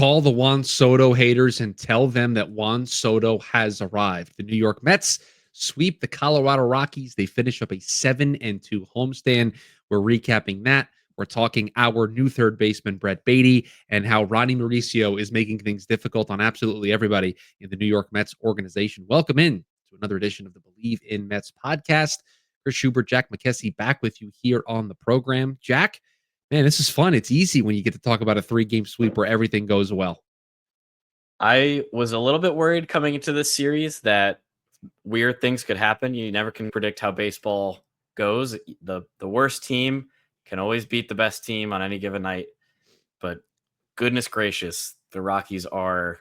Call the Juan Soto haters and tell them that Juan Soto has arrived. The New York Mets sweep the Colorado Rockies. They finish up a 7-2 homestand. We're recapping that. We're talking our new third baseman, Brett Beatty, and how Ronnie Mauricio is making things difficult on absolutely everybody in the New York Mets organization. Welcome in to another edition of the Bleav in Mets podcast. Chris Schubert, Jack McKessie back with you here on the program. Jack, man, this is fun. It's easy when you get to talk about a 3-game sweep where everything goes well. I was a little bit worried coming into this series that weird things could happen. You never can predict how baseball goes. The worst team can always beat the best team on any given night. But goodness gracious, the Rockies are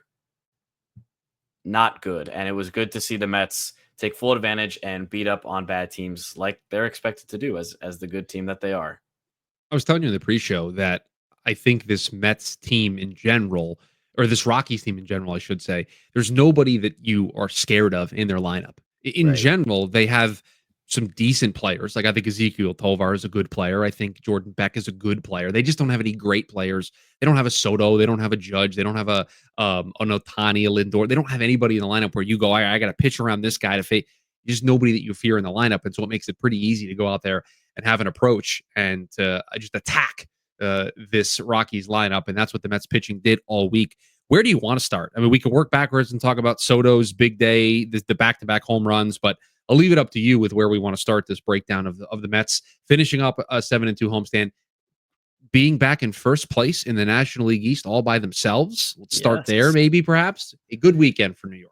not good. And it was good to see the Mets take full advantage and beat up on bad teams like they're expected to do as the good team that they are. I was telling you in the pre-show that I think this Mets team in general, or this Rockies team in general, I should say, there's nobody that you are scared of in their lineup. In general, they have some decent players. Like I think Ezequiel Tovar is a good player. I think Jordan Beck is a good player. They just don't have any great players. They don't have a Soto. They don't have a Judge. They don't have an Ohtani, a Lindor. They don't have anybody in the lineup where you go, I got to pitch around this guy to face. Just nobody that you fear in the lineup. And so it makes it pretty easy to go out there and have an approach and just attack this Rockies lineup. And that's what the Mets pitching did all week. Where do you want to start? I mean, we can work backwards and talk about Soto's big day, the back-to-back home runs, but I'll leave it up to you with where we want to start this breakdown of the Mets finishing up a 7-2 homestand, being back in first place in the National League East all by themselves. Let's start there, maybe, perhaps. A good weekend for New York.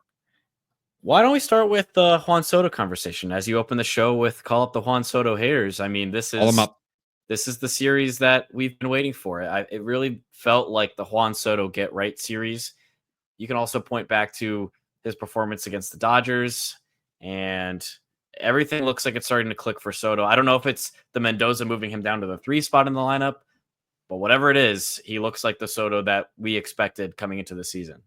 Why don't we start with the Juan Soto conversation as you open the show with call up the Juan Soto haters? I mean, this is the series that we've been waiting for. It really felt like the Juan Soto get right series. You can also point back to his performance against the Dodgers, and everything looks like it's starting to click for Soto. I don't know if it's the Mendoza moving him down to the 3 spot in the lineup, but whatever it is, he looks like the Soto that we expected coming into the season.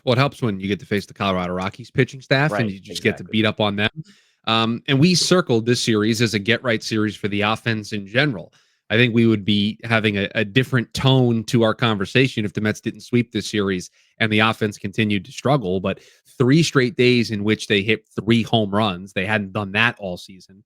Well, it helps when you get to face the Colorado Rockies pitching staff and you just get to beat up on them. And we circled this series as a get-right series for the offense in general. I think we would be having a different tone to our conversation if the Mets didn't sweep this series and the offense continued to struggle. But 3 straight days in which they hit 3 home runs. They hadn't done that all season.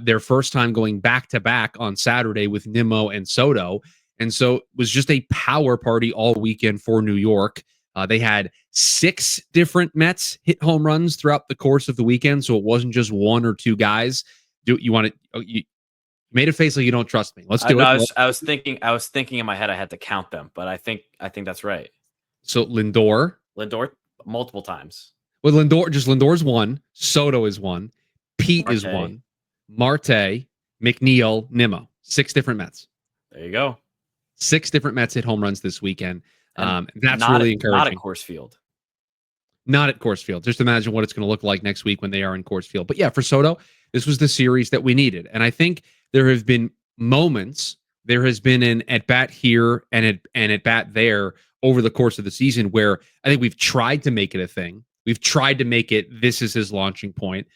Their first time going back-to-back on Saturday with Nimmo and Soto. And so it was just a power party all weekend for New York. They had 6 different Mets hit home runs throughout the course of the weekend, so it wasn't just 1 or 2 guys. You made a face like you don't trust me. Let's do it. I was thinking in my head I had to count them, but I think that's right. So Lindor multiple times. Well, Lindor's 1, Soto is 1, Pete is 1, Marte, McNeil, Nimmo. 6 different Mets. There you go. 6 different Mets hit home runs this weekend. That's really encouraging. Not at Coors Field. Not at Coors Field. Just imagine what it's going to look like next week when they are in Coors Field. But yeah, for Soto, this was the series that we needed. And I think there have been moments, there has been an at-bat here and an at-bat there over the course of the season where I think we've tried to make it a thing. We've tried to make it, this is his launching point.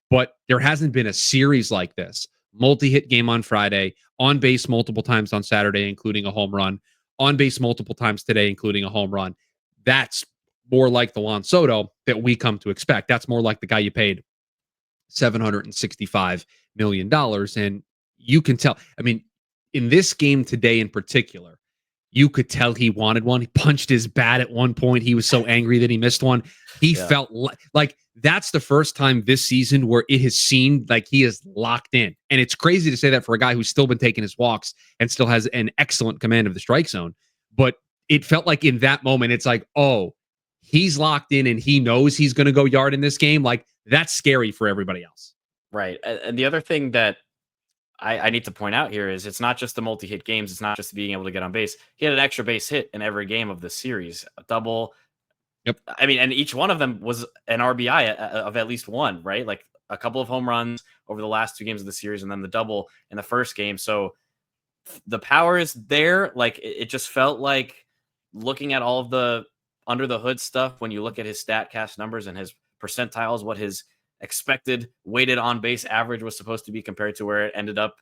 But there hasn't been a series like this. Multi-hit game on Friday, on base multiple times on Saturday, including a home run. On base multiple times today, including a home run. That's more like the Juan Soto that we come to expect. That's more like the guy you paid $765 million. And you can tell, I mean, in this game today in particular, you could tell he wanted one. He punched his bat at one point. He was so angry that he missed one. He felt like that's the first time this season where it has seemed like he is locked in. And it's crazy to say that for a guy who's still been taking his walks and still has an excellent command of the strike zone. But it felt like in that moment, it's like, oh, he's locked in and he knows he's going to go yard in this game. Like, that's scary for everybody else. Right. And the other thing that I need to point out here is it's not just the multi-hit games. It's not just being able to get on base. He had an extra base hit in every game of this series, a double. Yep. I mean, and each one of them was an RBI of at least one, right? Like a couple of home runs over the last 2 games of the series and then the double in the first game. So the power is there. Like it just felt like looking at all of the under the hood stuff, when you look at his StatCast numbers and his percentiles, what his expected weighted on base average was supposed to be compared to where it ended up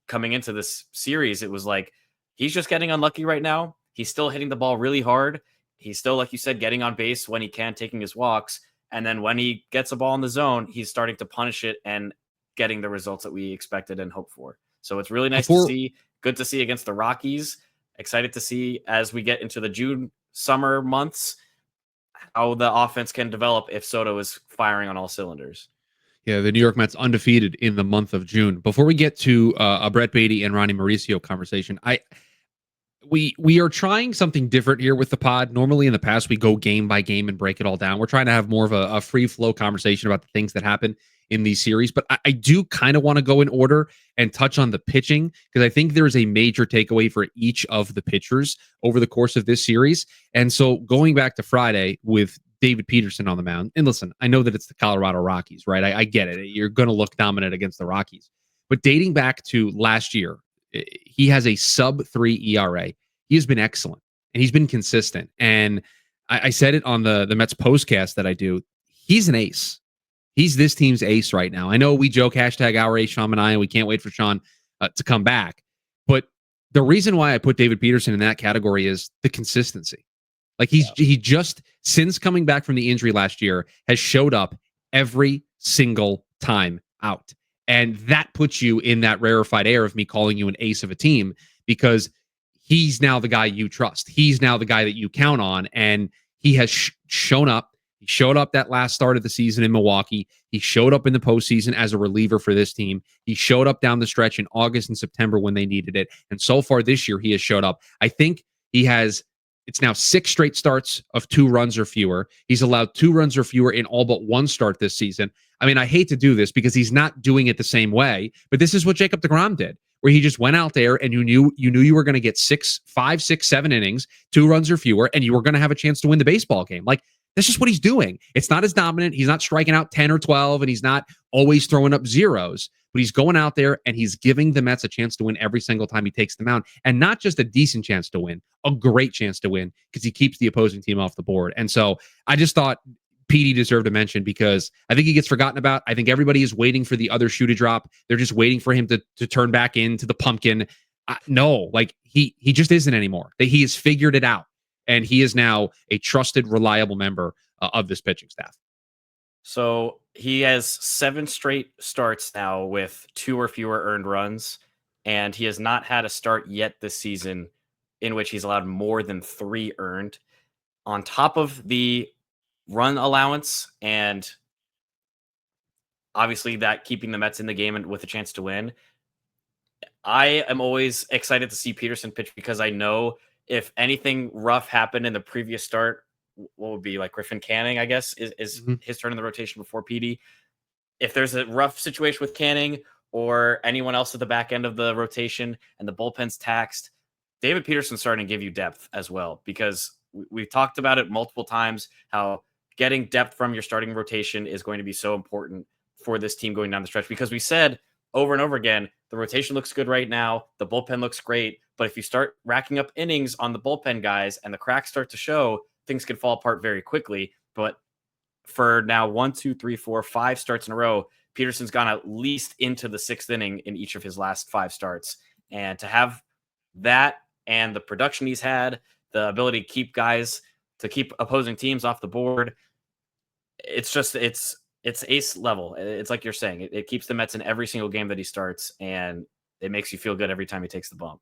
coming into this series, it was like, he's just getting unlucky right now. He's still hitting the ball really hard. he's still, like you said, getting on base when he can, taking his walks. And then when he gets a ball in the zone, he's starting to punish it and getting the results that we expected and hoped for. So it's really nice to see. Good to see against the Rockies. Excited to see as we get into the June summer months how the offense can develop if Soto is firing on all cylinders. Yeah, the New York Mets undefeated in the month of June. Before we get to a Brett Beatty and Ronnie Mauricio conversation, we are trying something different here with the pod. Normally in the past, we go game by game and break it all down. We're trying to have more of a free flow conversation about the things that happen in these series. But I do kind of want to go in order and touch on the pitching, because I think there's a major takeaway for each of the pitchers over the course of this series. And so going back to Friday with David Peterson on the mound, and listen, I know that it's the Colorado Rockies, right? I get it. You're going to look dominant against the Rockies. But dating back to last year, he has a sub-3 ERA. He has been excellent, and he's been consistent. And I said it on the Mets postcast that I do. He's an ace. He's this team's ace right now. I know we joke hashtag our ace, Sean and I, and we can't wait for Sean to come back. But the reason why I put David Peterson in that category is the consistency. Like he just, since coming back from the injury last year, has showed up every single time out. And that puts you in that rarefied air of me calling you an ace of a team, because he's now the guy you trust. He's now the guy that you count on. And he has shown up. He showed up that last start of the season in Milwaukee. He showed up in the postseason as a reliever for this team. He showed up down the stretch in August and September when they needed it. And so far this year, he has showed up. I think he has, it's now 6 straight starts of 2 runs or fewer. He's allowed 2 runs or fewer in all but 1 start this season. I mean, I hate to do this because he's not doing it the same way, but this is what Jacob deGrom did, where he just went out there and you knew you were going to get 5, 6, 7 innings, 2 runs or fewer, and you were going to have a chance to win the baseball game. Like, that's just what he's doing. It's not as dominant. He's not striking out 10 or 12, and he's not always throwing up zeros, but he's going out there and he's giving the Mets a chance to win every single time he takes the mound. And not just a decent chance to win, a great chance to win, because he keeps the opposing team off the board. And so I just thought PD deserved a mention, because I think he gets forgotten about. I think everybody is waiting for the other shoe to drop. They're just waiting for him to turn back into the pumpkin. No, like he just isn't anymore. He has figured it out. And he is now a trusted, reliable member of this pitching staff. So he has 7 straight starts now with 2 or fewer earned runs, and he has not had a start yet this season in which he's allowed more than 3 earned. On top of the run allowance, and obviously that keeping the Mets in the game and with a chance to win, I am always excited to see Peterson pitch, because I know if anything rough happened in the previous start, what would be like Griffin Canning, I guess, is his turn in the rotation before PD. If there's a rough situation with Canning or anyone else at the back end of the rotation and the bullpen's taxed, David Peterson's starting to give you depth as well, because we've talked about it multiple times, how getting depth from your starting rotation is going to be so important for this team going down the stretch, because we said over and over again, the rotation looks good right now. The bullpen looks great. But if you start racking up innings on the bullpen guys and the cracks start to show, things can fall apart very quickly. But for now, 1, 2, 3, 4, 5 starts in a row, Peterson's gone at least into the 6th inning in each of his last 5 starts. And to have that and the production he's had, the ability to keep opposing teams off the board, it's ace level. It's like you're saying, it keeps the Mets in every single game that he starts, and it makes you feel good every time he takes the bump.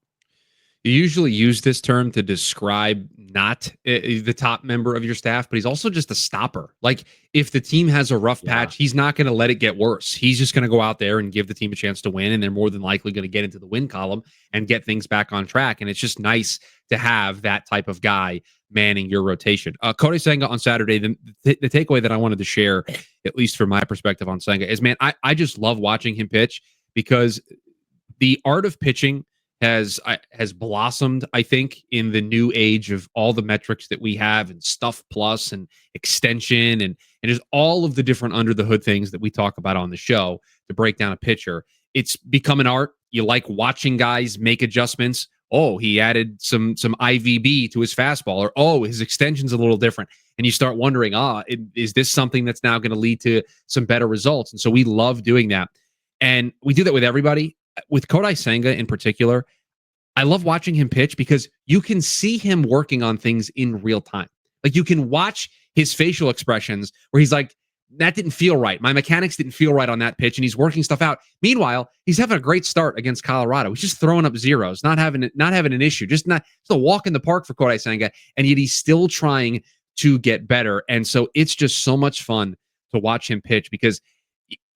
You usually use this term to describe not the top member of your staff, but he's also just a stopper. Like, if the team has a rough patch, he's not going to let it get worse. He's just going to go out there and give the team a chance to win, and they're more than likely going to get into the win column and get things back on track. And it's just nice to have that type of guy manning your rotation. Kodai Senga on Saturday, the takeaway that I wanted to share, at least from my perspective on Senga, is, man, I just love watching him pitch, because the art of pitching has blossomed, I think, in the new age of all the metrics that we have, and Stuff Plus and extension and just all of the different under the hood things that we talk about on the show to break down a pitcher. It's become an art. You like watching guys make adjustments. Oh, he added some IVB to his fastball, or oh, his extension's a little different. And you start wondering, is this something that's now going to lead to some better results? And so we love doing that. And we do that with everybody. With Kodai Senga in particular, I love watching him pitch, because you can see him working on things in real time. Like, you can watch his facial expressions where he's like, that didn't feel right. My mechanics didn't feel right on that pitch, and he's working stuff out. Meanwhile, he's having a great start against Colorado. He's just throwing up zeros, not having an issue, just a walk in the park for Kodai Senga, and yet he's still trying to get better. And so it's just so much fun to watch him pitch because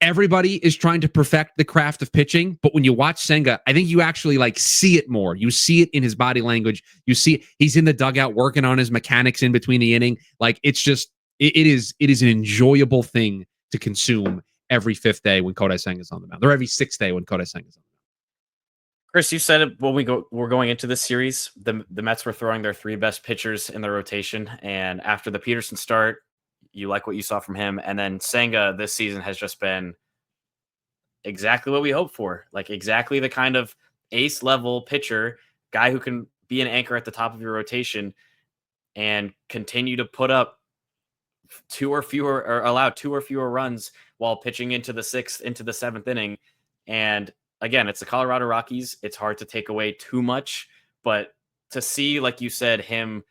everybody is trying to perfect the craft of pitching, but when you watch Senga, I think you actually like see it more. You see it in his body language. You see he's in the dugout working on his mechanics in between the inning. Like, it's just it is an enjoyable thing to consume every fifth day when Kodai Senga is on the mound, or every sixth day when Kodai Senga is on the mound. Chris, you said it when we're going into this series. The Mets were throwing their three best pitchers in the rotation, and after the Peterson start, you like what you saw from him. And then Senga this season has just been exactly what we hoped for. Like, exactly the kind of ace level pitcher, guy who can be an anchor at the top of your rotation and continue to put up allow two or fewer runs while pitching into the sixth, into the seventh inning. And again, it's the Colorado Rockies. It's hard to take away too much, but to see, like you said, him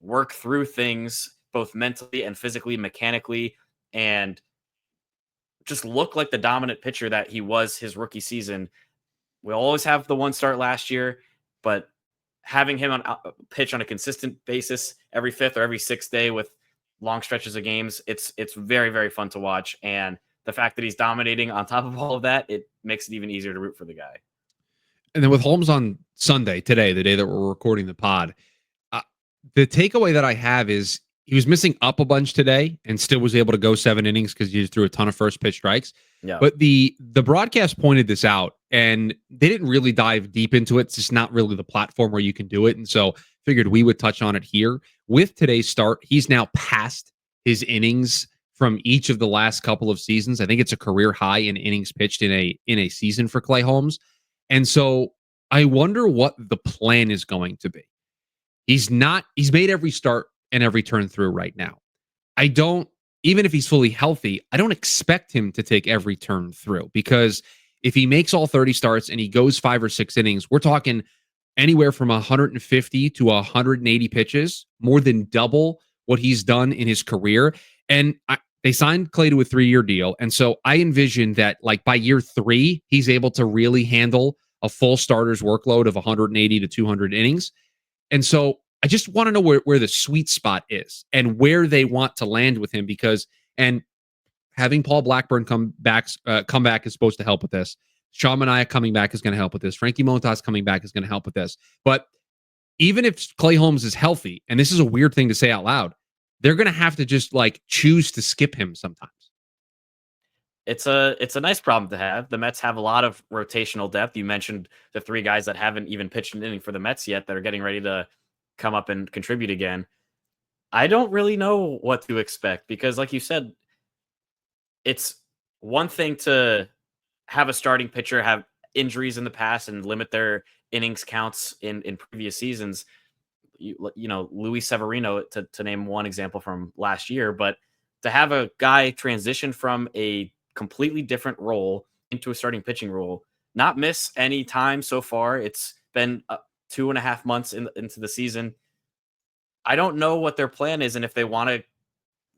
work through things both mentally and physically, mechanically, and just look like the dominant pitcher that he was his rookie season. We'll always have the one start last year, but having him on pitch on a consistent basis every fifth or every sixth day with long stretches of games, it's very, very fun to watch. And the fact that he's dominating on top of all of that, it makes it even easier to root for the guy. And then with Holmes on Sunday, today, the day that we're recording the pod, the takeaway that I have is he was missing up a bunch today and still was able to go 7 innings because he just threw a ton of first pitch strikes. Yeah. But the broadcast pointed this out, and they didn't really dive deep into it. It's just not really the platform where you can do it. And so figured we would touch on it here. With today's start, he's now past his innings from each of the last couple of seasons. I think it's a career high in innings pitched in a season for Clay Holmes. And so I wonder what the plan is going to be. He's made every start and every turn through right now. Even if he's fully healthy, I don't expect him to take every turn through, because if he makes all 30 starts and he goes 5 or 6 innings, we're talking anywhere from 150 to 180 pitches, more than double what he's done in his career. And they signed Clay to a 3-year deal. And so I envision that, like, by year 3, he's able to really handle a full starter's workload of 180 to 200 innings. And so I just want to know where the sweet spot is and where they want to land with him, because having Paul Blackburn come back is supposed to help with this. Sean Manaea coming back is going to help with this. Frankie Montas coming back is going to help with this. But even if Clay Holmes is healthy, and this is a weird thing to say out loud, they're going to have to just like choose to skip him sometimes. It's a nice problem to have. The Mets have a lot of rotational depth. You mentioned the 3 guys that haven't even pitched an inning for the Mets yet that are getting ready to come up and contribute again. I don't really know what to expect, because like you said, it's one thing to have a starting pitcher have injuries in the past and limit their innings counts in previous seasons. You know, Luis Severino, to name one example from last year, but to have a guy transition from a completely different role into a starting pitching role, not miss any time so far. It's been 2.5 months into the season. I don't know what their plan is, and if they want to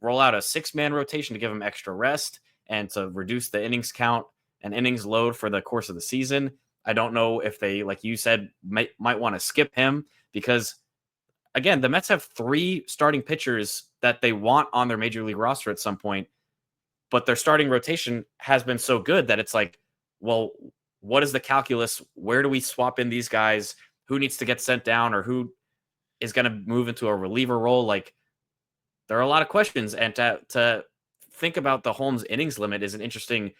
roll out a 6-man rotation to give him extra rest and to reduce the innings count and innings load for the course of the season. I don't know if they, like you said, might want to skip him, because again, the Mets have 3 starting pitchers that they want on their major league roster at some point, but their starting rotation has been so good that it's like, well, what is the calculus? Where do we swap in these guys? Who needs to get sent down, or who is going to move into a reliever role? Like, there are a lot of questions, and to think about the Holmes innings limit is an interesting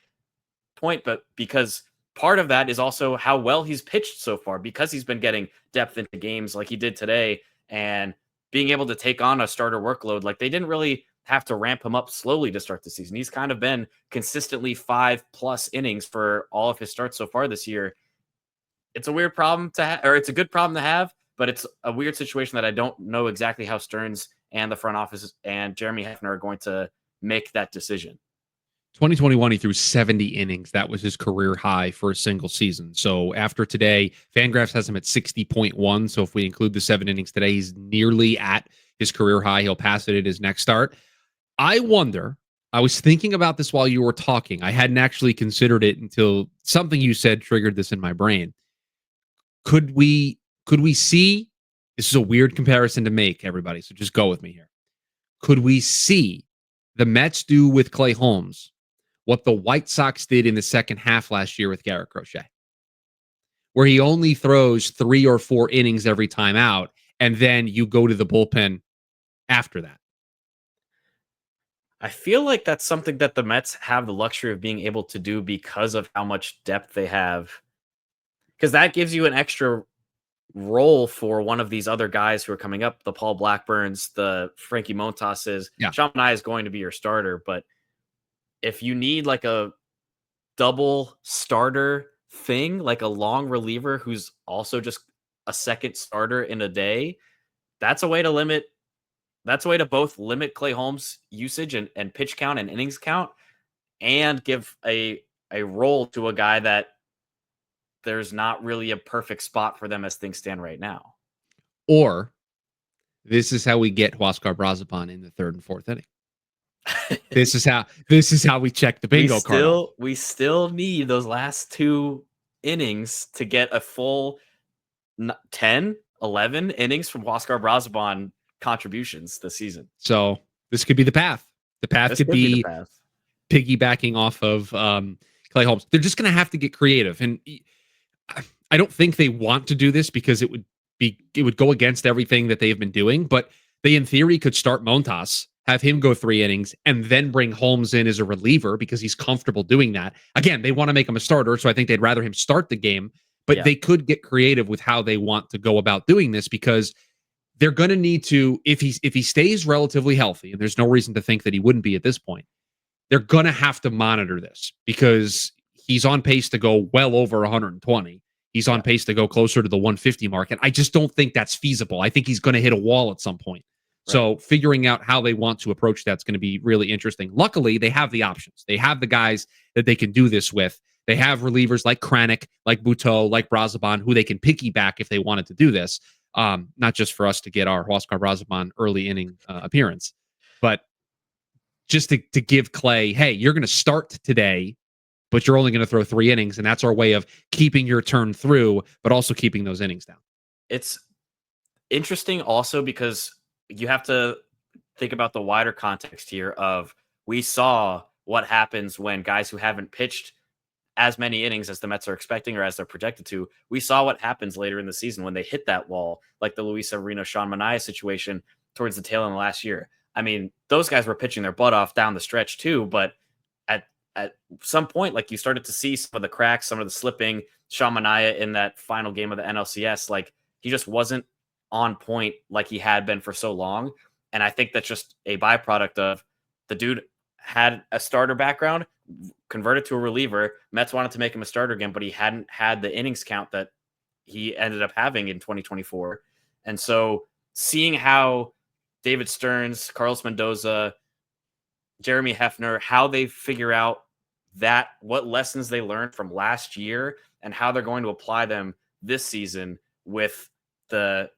point, but because part of that is also how well he's pitched so far, because he's been getting depth into games like he did today and being able to take on a starter workload. Like, they didn't really have to ramp him up slowly to start the season. He's kind of been consistently 5+ innings for all of his starts so far this year. It's a weird problem to have, or it's a good problem to have, but it's a weird situation that I don't know exactly how Stearns and the front office and Jeremy Hefner are going to make that decision. 2021, he threw 70 innings. That was his career high for a single season. So after today, Fangraphs has him at 60.1. So if we include the 7 innings today, he's nearly at his career high. He'll pass it at his next start. I wonder, I was thinking about this while you were talking. I hadn't actually considered it until something you said triggered this in my brain. Could we see, this is a weird comparison to make, everybody, so just go with me here. Could we see the Mets do with Clay Holmes what the White Sox did in the second half last year with Garrett Crochet, where he only throws 3 or 4 innings every time out, and then you go to the bullpen after that? I feel like that's something that the Mets have the luxury of being able to do because of how much depth they have. Because that gives you an extra role for one of these other guys who are coming up, the Paul Blackburns, the Frankie Montases. Yeah. Sean Manaea is going to be your starter, but if you need like a double starter thing, like a long reliever who's also just a second starter in a day, that's a way to both limit Clay Holmes' usage and pitch count and innings count, and give a role to a guy that there's not really a perfect spot for them as things stand right now. Or this is how we get Huascar Brazipan in the 3rd and 4th inning. This is how we check the bingo card. We still need those last 2 innings to get a full 10, 11 innings from Huascar Brazipan contributions this season. So this could be the path. The path could be piggybacking off of Clay Holmes. They're just going to have to get creative, and I don't think they want to do this because it would go against everything that they've been doing. But they, in theory, could start Montas, have him go 3 innings, and then bring Holmes in as a reliever because he's comfortable doing that. Again, they want to make him a starter, so I think they'd rather him start the game. But they could get creative with how they want to go about doing this, because they're going to need to, if he stays relatively healthy, and there's no reason to think that he wouldn't be at this point, they're going to have to monitor this, because he's on pace to go well over 120. He's on pace to go closer to the 150 mark. And I just don't think that's feasible. I think he's going to hit a wall at some point. Right. So figuring out how they want to approach that's going to be really interesting. Luckily, they have the options. They have the guys that they can do this with. They have relievers like Kranick, like Buteau, like Brazipan, who they can piggyback if they wanted to do this. Not just for us to get our Huascar Brazipan early inning appearance, but just to give Clay, hey, you're going to start today, but you're only going to throw 3 innings. And that's our way of keeping your turn through, but also keeping those innings down. It's interesting also because you have to think about the wider context here of, we saw what happens when guys who haven't pitched as many innings as the Mets are expecting or as they're projected to. We saw what happens later in the season when they hit that wall, like the Luis Severino, Sean Manaea situation towards the tail end of last year. I mean, those guys were pitching their butt off down the stretch too, but at some point, like, you started to see some of the cracks, some of the slipping. Sean Manaea in that final game of the NLCS, like, he just wasn't on point like he had been for so long. And I think that's just a byproduct of the dude had a starter background, converted to a reliever. Mets wanted to make him a starter again, but he hadn't had the innings count that he ended up having in 2024. And so seeing how David Stearns, Carlos Mendoza, Jeremy Hefner, how they figure out that, what lessons they learned from last year and how they're going to apply them this season with the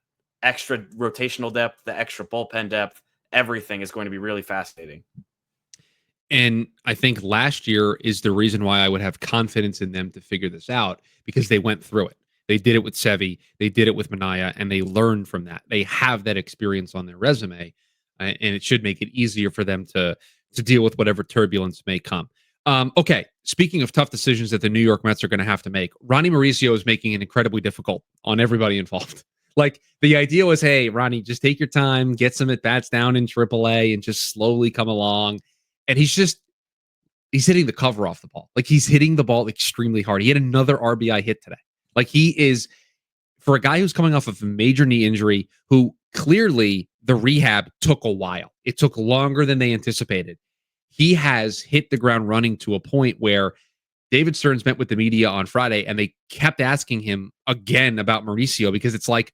extra rotational depth, the extra bullpen depth, everything is going to be really fascinating. And I think last year is the reason why I would have confidence in them to figure this out, because they went through it. They did it with Sevy, they did it with Manaea, and they learned from that. They have that experience on their resume, and it should make it easier for them to deal with whatever turbulence may come. Okay, speaking of tough decisions that the New York Mets are going to have to make, Ronnie Mauricio is making it incredibly difficult on everybody involved. Like, the idea was, hey, Ronnie, just take your time, get some at-bats down in AAA, and just slowly come along. And he's hitting the cover off the ball. Like, he's hitting the ball extremely hard. He had another RBI hit today. Like, he is, for a guy who's coming off of a major knee injury, who clearly the rehab took a while. It took longer than they anticipated. He has hit the ground running to a point where David Stearns met with the media on Friday, and they kept asking him again about Mauricio, because it's like,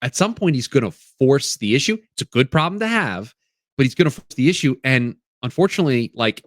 at some point he's going to force the issue. It's a good problem to have, but he's going to force the issue. And unfortunately, like,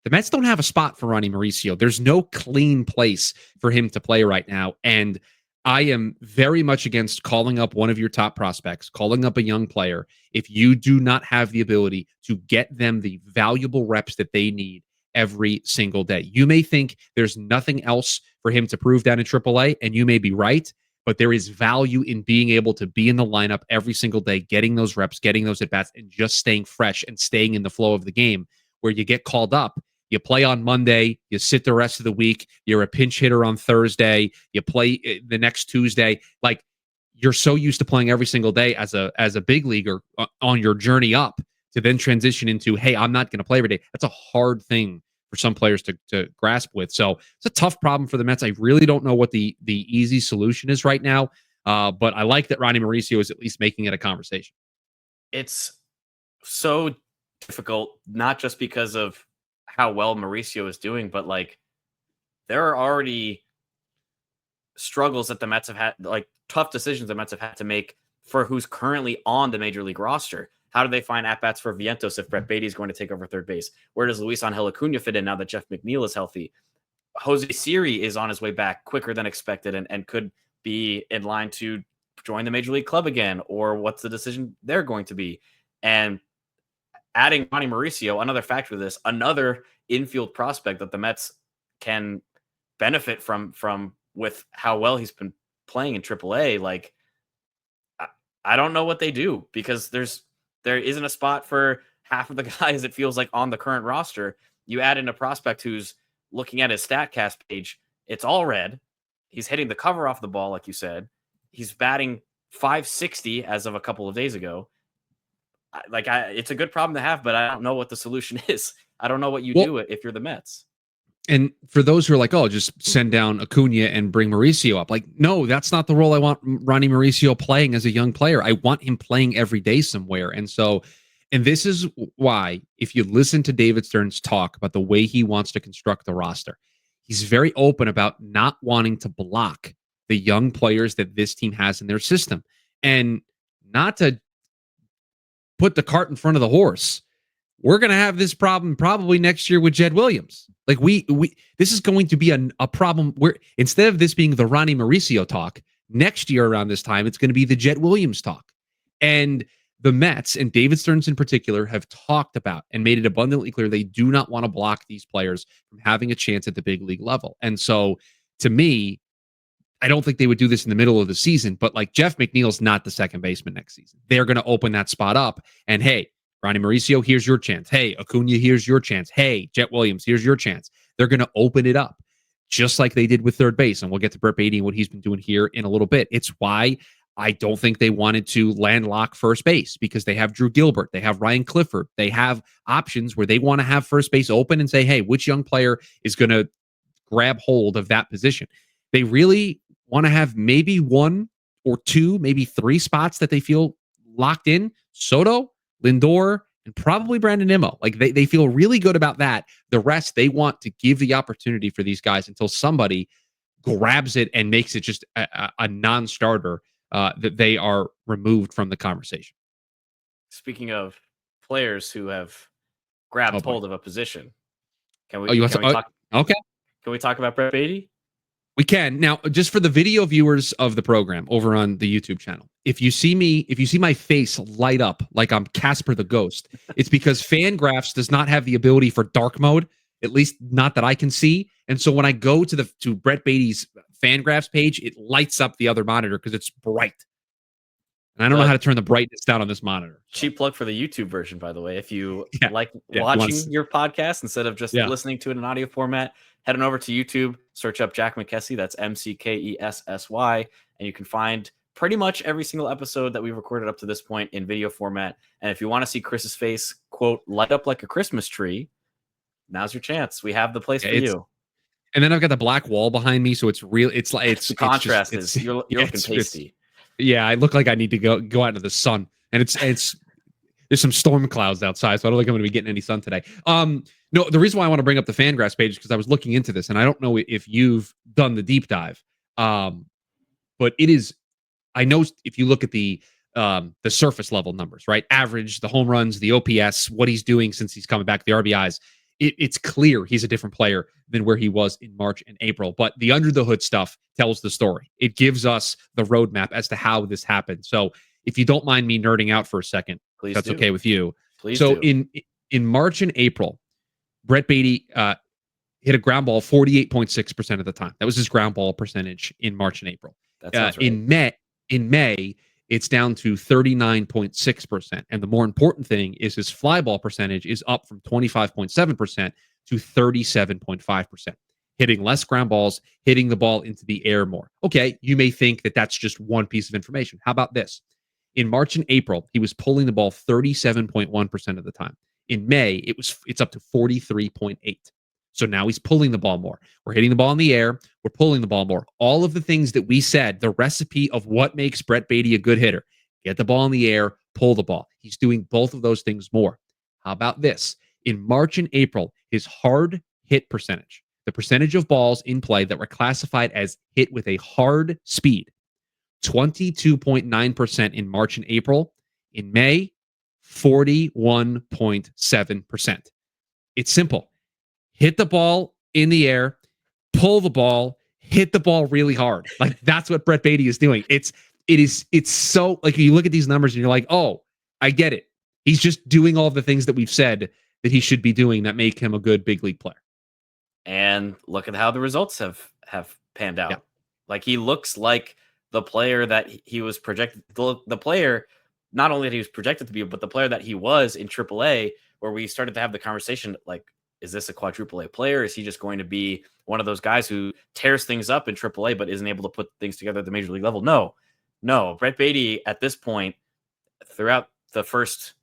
the Mets don't have a spot for Ronnie Mauricio. There's no clean place for him to play right now. And I am very much against calling up one of your top prospects, calling up a young player, if you do not have the ability to get them the valuable reps that they need every single day. You may think there's nothing else for him to prove down in AAA, and you may be right, but there is value in being able to be in the lineup every single day, getting those reps, getting those at bats, and just staying fresh and staying in the flow of the game. Where you get called up, you play on Monday, you sit the rest of the week, you're a pinch hitter on Thursday, you play the next Tuesday. Like, you're so used to playing every single day as a big leaguer on your journey up, to then transition into, hey, I'm not going to play every day. That's a hard thing for some players to grasp with. So it's a tough problem for the Mets. I really don't know what the easy solution is right now. But I like that Ronnie Mauricio is at least making it a conversation. It's so difficult, not just because of how well Mauricio is doing, but like, there are already struggles that the Mets have had, like tough decisions the Mets have had to make for who's currently on the major league roster. How do they find at-bats for Vientos if Brett Beatty is going to take over third base? Where does Luis Angel Acuna fit in now that Jeff McNeil is healthy? Jose Siri is on his way back quicker than expected and could be in line to join the major league club again, or what's the decision they're going to be? And adding Ronnie Mauricio, another factor of this, another infield prospect that the Mets can benefit from with how well he's been playing in AAA. Like, I don't know what they do, because there isn't a spot for half of the guys, it feels like, on the current roster. You add in a prospect who's looking at his StatCast page, it's all red. He's hitting the cover off the ball, like you said. He's batting .560 as of a couple of days ago. It's a good problem to have, but I don't know what the solution is. I don't know what you do if you're the Mets. And for those who are like, oh, just send down Acuna and bring Mauricio up. Like, no, that's not the role I want Ronnie Mauricio playing as a young player. I want him playing every day somewhere. And this is why, if you listen to David Stern's talk about the way he wants to construct the roster, he's very open about not wanting to block the young players that this team has in their system. And not to put the cart in front of the horse, we're going to have this problem probably next year with Jed Williams. Like, this is going to be a problem where, instead of this being the Ronnie Mauricio talk, next year around this time, it's going to be the Jed Williams talk. And the Mets, and David Stearns in particular, have talked about and made it abundantly clear they do not want to block these players from having a chance at the big league level. And so, to me, I don't think they would do this in the middle of the season, but like, Jeff McNeil's not the second baseman next season. They're going to open that spot up, and hey, Ronnie Mauricio, here's your chance. Hey, Acuna, here's your chance. Hey, Jet Williams, here's your chance. They're going to open it up, just like they did with third base. And we'll get to Brett Beatty and what he's been doing here in a little bit. It's why I don't think they wanted to landlock first base, because they have Drew Gilbert, they have Ryan Clifford, they have options where they want to have first base open and say, hey, which young player is going to grab hold of that position? They really want to have maybe one or two, maybe three spots that they feel locked in. Soto, Lindor, and probably Brandon Nimmo. Like, they feel really good about that. The rest, they want to give the opportunity for these guys until somebody grabs it and makes it just a non-starter, that they are removed from the conversation. Speaking of players who have grabbed hold of a position, can we? Talk? Okay. Can we talk about Brett Beatty? We can. Now, just for the video viewers of the program over on the YouTube channel, if you see my face light up like I'm Casper the Ghost, it's because Fangraphs does not have the ability for dark mode, at least not that I can see. And so when I go to Brett Beatty's Fangraphs page, it lights up the other monitor because it's bright. And I don't know how to turn the brightness down on this monitor. So. Cheap plug for the YouTube version, by the way. If you like watching your podcast instead of just listening to it in audio format, head on over to YouTube, search up Jack McKessy. That's McKessy. And you can find pretty much every single episode that we've recorded up to this point in video format. And if you want to see Chris's face, quote, light up like a Christmas tree, now's your chance. We have the place for you. And then I've got the black wall behind me, so it's real. It's the contrast you're looking pasty. Yeah, I look like I need to go out into the sun, and it's there's some storm clouds outside, so I don't think I'm going to be getting any sun today. No, the reason why I want to bring up the Fangraphs page is because I was looking into this, and I don't know if you've done the deep dive, but it is. I know if you look at the surface level numbers, right? Average, the home runs, the OPS, what he's doing since he's coming back, the RBIs. it's clear he's a different player than where he was in March and April. But the under the hood stuff tells the story. It gives us the roadmap as to how this happened. So if you don't mind me nerding out for a second, Please if that's do. okay with you. Please so do. in March and April, Brett Baty hit a ground ball 48.6% of the time. That was his ground ball percentage in March and April. That sounds right. In May, it's down to 39.6%. And the more important thing is his fly ball percentage is up from 25.7% to 37.5%. Hitting less ground balls, hitting the ball into the air more. Okay, you may think that that's just one piece of information. How about this? In March and April, he was pulling the ball 37.1% of the time. In May, it's up to 43.8. So now he's pulling the ball more. We're hitting the ball in the air. We're pulling the ball more. All of the things that we said, the recipe of what makes Brett Baty a good hitter. Get the ball in the air, pull the ball. He's doing both of those things more. How about this? In March and April, his hard hit percentage, the percentage of balls in play that were classified as hit with a hard speed, 22.9% in March and April. In May, 41.7%. It's simple. Hit the ball in the air, pull the ball, hit the ball really hard. Like that's what Brett Baty is doing. It's so like you look at these numbers and you're like, oh, I get it. He's just doing all the things that we've said that he should be doing that make him a good big league player. And look at how the results have panned out. Yeah. Like he looks like the player that he was projected, the player not only that he was projected to be, but the player that he was in AAA, where we started to have the conversation like, is this a quadruple A player? Is he just going to be one of those guys who tears things up in AAA but isn't able to put things together at the major league level? No. Brett Baty at this point, throughout the first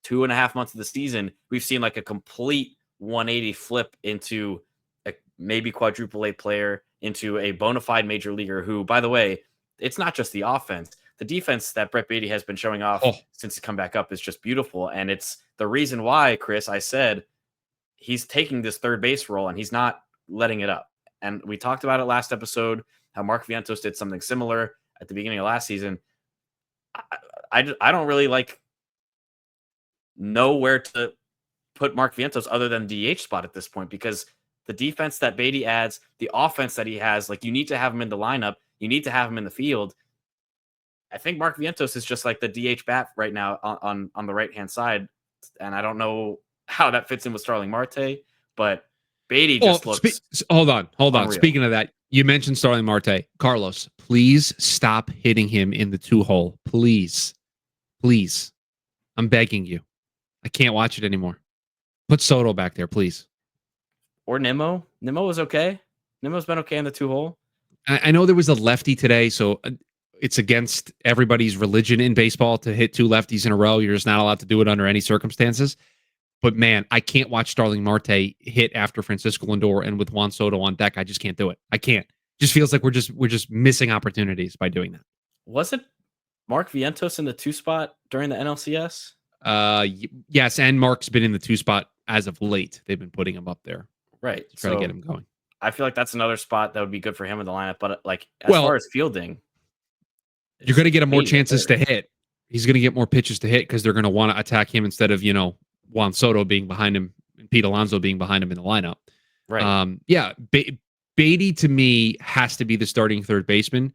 2.5 months of the season, we've seen like a complete 180 flip into a maybe quadruple A player, into a bona fide major leaguer who, by the way, it's not just the offense. The defense that Brett Baty has been showing off since he's come back up is just beautiful. And it's the reason why, Chris, I said he's taking this third base role and he's not letting it up. And we talked about it last episode, how Mark Vientos did something similar at the beginning of last season. I don't really know where to put Mark Vientos other than DH spot at this point, because the defense that Baty adds, the offense that he has, like you need to have him in the lineup. You need to have him in the field. I think Mark Vientos is just like the DH bat right now on the right-hand side. And I don't know how that fits in with Starling Marte, but Baty just looks. Hold on. Unreal. Speaking of that, you mentioned Starling Marte. Carlos, please stop hitting him in the 2-hole. Please. I'm begging you. I can't watch it anymore. Put Soto back there, please. Or Nimmo. Nimmo was okay. Nimmo's been okay in the 2-hole. I know there was a lefty today, so it's against everybody's religion in baseball to hit 2 lefties in a row. You're just not allowed to do it under any circumstances. But man, I can't watch Starling Marte hit after Francisco Lindor and with Juan Soto on deck. I just can't do it. I can't. Just feels like we're just missing opportunities by doing that. Was it Mark Vientos in the 2 spot during the NLCS? Yes, and Mark's been in the 2 spot as of late. They've been putting him up there, right? To try to get him going. I feel like that's another spot that would be good for him in the lineup. But like as far as fielding, you're going to get him more chances to hit. He's going to get more pitches to hit because they're going to want to attack him instead of Juan Soto being behind him and Pete Alonso being behind him in the lineup. Right. Baty to me has to be the starting third baseman.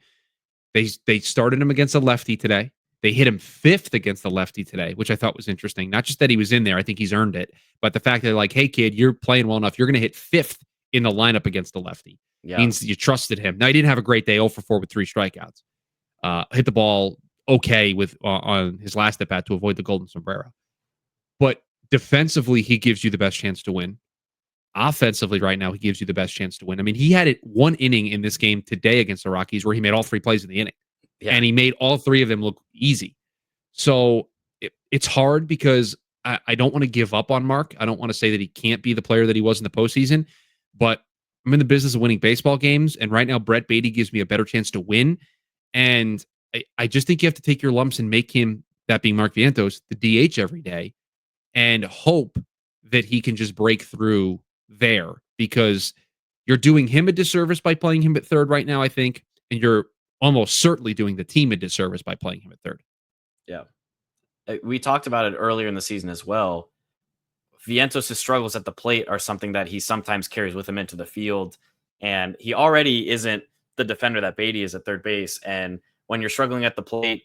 They started him against a lefty today. They hit him 5th against the lefty today, which I thought was interesting. Not just that he was in there, I think he's earned it, but the fact that they're like, hey kid, you're playing well enough, you're going to hit 5th in the lineup against the lefty. Yeah. Means you trusted him. Now he didn't have a great day, 0 for 4 with 3 strikeouts. Hit the ball okay with on his last at bat to avoid the golden sombrero. But defensively, he gives you the best chance to win. Offensively, right now, he gives you the best chance to win. I mean, he had it 1 inning in this game today against the Rockies where he made all 3 plays in the inning. Yeah. And he made all 3 of them look easy. So it's hard because I don't want to give up on Mark. I don't want to say that he can't be the player that he was in the postseason, but I'm in the business of winning baseball games. And right now, Brett Baty gives me a better chance to win. And I just think you have to take your lumps and make him, that being Mark Vientos, the DH every day and hope that he can just break through there, because you're doing him a disservice by playing him at third right now, I think. And you're almost certainly doing the team a disservice by playing him at third. Yeah. We talked about it earlier in the season as well. Vientos' struggles at the plate are something that he sometimes carries with him into the field. And he already isn't the defender that Beatty is at third base. And when you're struggling at the plate,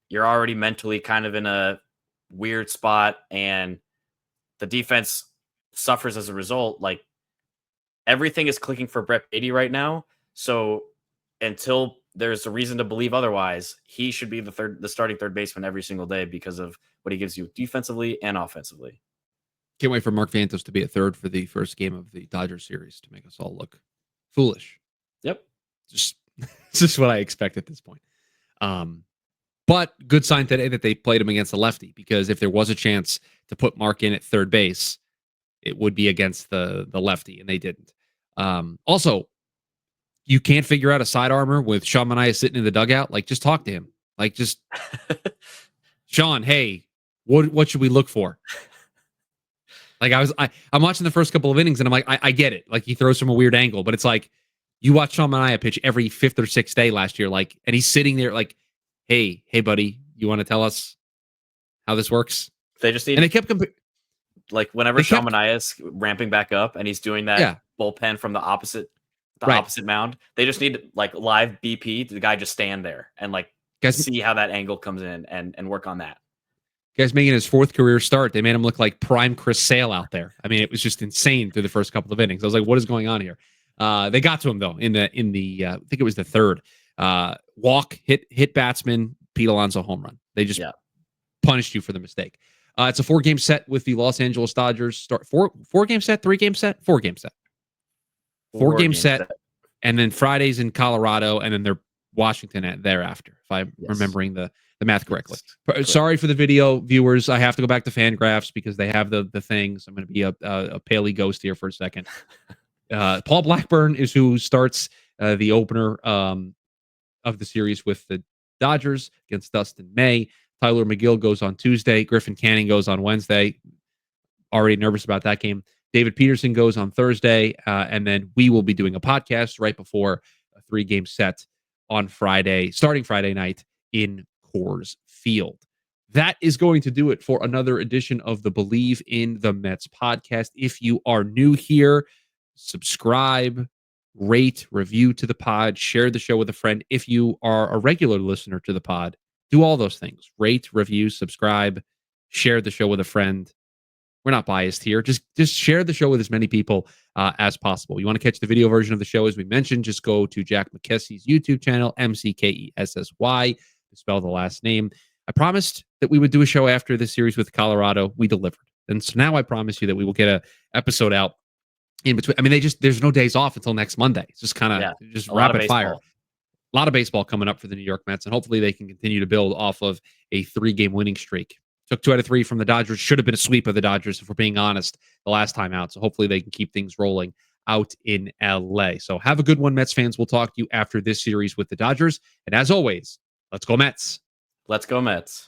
you're already mentally kind of in a weird spot, and the defense suffers as a result. Like, everything is clicking for Brett Beatty right now. So until there's a reason to believe otherwise, he should be the starting third baseman every single day because of what he gives you defensively and offensively. Can't wait for Mark Vientos to be at third for the first game of the Dodgers series to make us all look foolish. Yep. Just what I expect at this point. But good sign today that they played him against the lefty, because if there was a chance to put Mark in at third base, it would be against the lefty, and they didn't. Also, you can't figure out a side armor with Sean Manaea sitting in the dugout. Like, just talk to him. Like, just Sean, hey, what should we look for? Like, I'm watching the first couple of innings, and I'm like, I get it. Like, he throws from a weird angle, but it's like, you watch Sean Manaea pitch every fifth or sixth day last year, like, and he's sitting there like, hey, buddy, you want to tell us how this works? They just need, and they kept like, whenever Sean Manaea's ramping back up and he's doing that bullpen from the opposite mound, they just need, like, live BP. The guy just stand there and, like, see how that angle comes in and work on that. Guy's making his fourth career start. They made him look like prime Chris Sale out there. I mean, it was just insane through the first couple of innings. I was like, what is going on here? They got to him though in the I think it was the third. Walk, hit batsman, Pete Alonso home run. They just punished you for the mistake. It's a 4-game set with the Los Angeles Dodgers. Start 4-game set, 3-game set, 4-game set. 4-game set, and then Fridays in Colorado, and then they're Washington thereafter, if I'm remembering the math correctly. Yes. Sorry for the video viewers. I have to go back to Fangraphs because they have the things. I'm going to be a paley ghost here for a second. Paul Blackburn is who starts the opener of the series with the Dodgers against Dustin May. Tyler McGill goes on Tuesday. Griffin Canning goes on Wednesday. Already nervous about that game. David Peterson goes on Thursday. And then we will be doing a podcast right before a 3-game set on Friday, starting Friday night in Coors Field. That is going to do it for another edition of the Bleav in the Mets podcast. If you are new here, subscribe, rate, review to the pod, share the show with a friend. If you are a regular listener to the pod, do all those things. Rate, review, subscribe, share the show with a friend. We're not biased here. Just share the show with as many people as possible. You want to catch the video version of the show, as we mentioned, just go to Jack McKessie's YouTube channel, McKessy, to spell the last name. I promised that we would do a show after this series with Colorado. We delivered. And so now I promise you that we will get an episode out in between. I mean, there's no days off until next Monday. It's just kind of just rapid fire. A lot of baseball coming up for the New York Mets, and hopefully they can continue to build off of a 3-game winning streak. Took 2 out of 3 from the Dodgers. Should have been a sweep of the Dodgers, if we're being honest, the last time out. So hopefully they can keep things rolling out in LA. So have a good one, Mets fans. We'll talk to you after this series with the Dodgers. And as always, let's go Mets. Let's go Mets.